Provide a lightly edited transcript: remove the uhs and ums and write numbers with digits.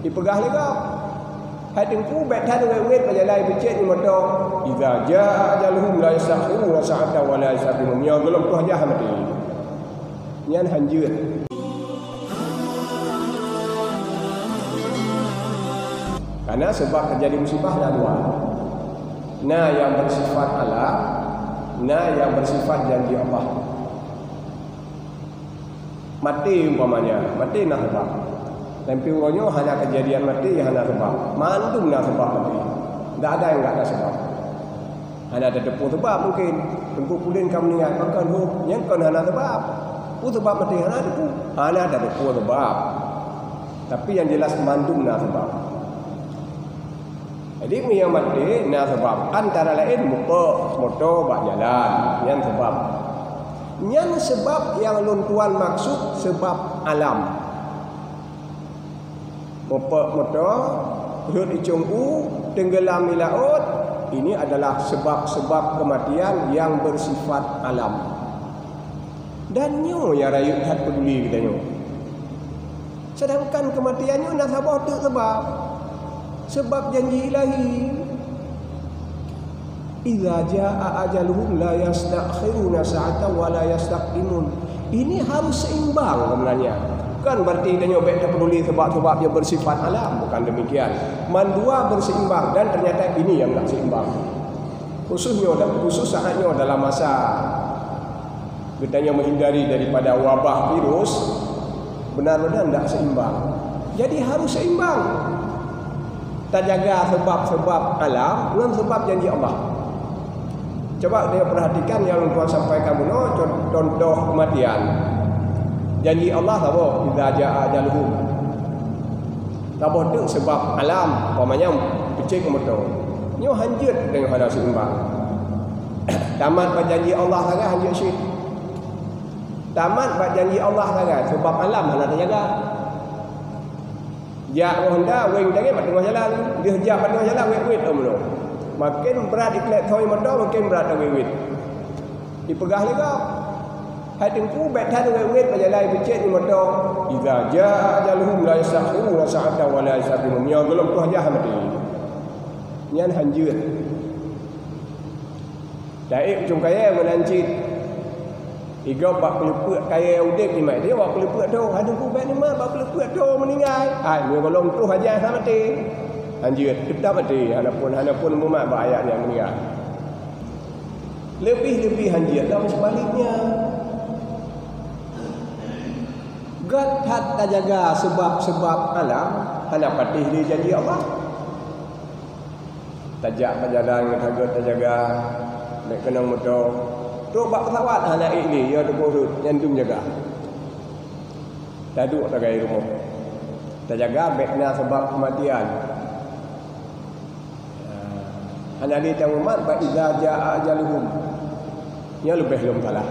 Dipegah lega. Hai tengku bet tan wet berjalan becet ni motor. Idza jaa ajaluhum la yastakhiruna sa'atan wa la yastaqdimun. Ya gelem tu aja mati. Nyan hanjut. Karena sebab terjadi musibah ada dua. Nah yang bersifat alam, nah yang bersifat janji Allah. Mati umpamanya, mati nak sebab. Tapi orangnya hanya kejadian mati hanya sebab. Mantum nak sebab mati. Tak ada yang tak ada sebab. Hanya ada depu sebab mungkin. Tengku pulin kamu ingat makan hu, yang kan hanya sebab. Sebab mati hanya depu. Hanya ada depu sebab. Tapi yang jelas mantum nak sebab. Jadi yang mati nak sebab antara lain motor bak jalan yang sebab. Yang sebab yang luntuan maksud sebab alam. Motor hut icung tenggelam di laut, ini adalah sebab-sebab kematian yang bersifat alam. Dan nyo ya rakyat tak peduli kita nyo. Sedangkan kematiannya nak sabah tu sebab janji ilahi. Idza jaa ajaluhum la yastakhiruna sa'atan wa la yastaqdimun. Ini harus seimbang sebenarnya. Kan berarti dia nyobek tak peduli sebab-sebab dia bersifat alam, bukan demikian. Mandua berseimbang dan ternyata ini yang tak seimbang. Khusus saatnya dalam masa kita menghindari daripada wabah virus, benar-benar tidak seimbang. Jadi harus seimbang. Kita jaga sebab-sebab alam dengan sebab janji Allah. Coba dia perhatikan yang Tuhan sampaikan benar, contoh kematian. Janji Allah apa? Idza jaa ajaluhum. Apa tu sebab alam, umpamanya pecik motor. Nyo hanjut dengan hada seimbang. Tamat pada janji Allah sangat hanjut syit. Tamat pada janji Allah sangat sebab alam hana terjaga. Ya Honda wing dari pada tengah jalan, dia hejak pada tengah jalan wet amlo. Makin berat iklat thoi motor makin berat wet. Dipegah lega. Hai tengku bet tan wet berjalan becet ni motor. Idza jaa ajaluhum la yastakhiruna sa'atan wa la yastaqdimun. Ya gelem tu aja mati. Nyan hanjut. Daik ujung kaya menancit. Iga bak peleput kaya udip ni mai dia bak peleput tu. Ada ku bet ni mah bak peleput tu meninggal. Hai dia golong tu aja mati. Hanjut tetap mati. Hanapun mumat bak ayat yang meninggal. Lebih-lebih hanjut dalam sebaliknya. God tak jaga sebab-sebab alam, hanya patih dia janji Allah. Tajak berjalan tak jaga, nak kena motor. Tu bak pesawat hanya ini ya tu urut yang tu jaga. Taduk tak gaya rumah. Tak jaga bekna sebab kematian. Hanya dia tahu mat ba idza jaa ajaluhum. Ya lebih belum salah.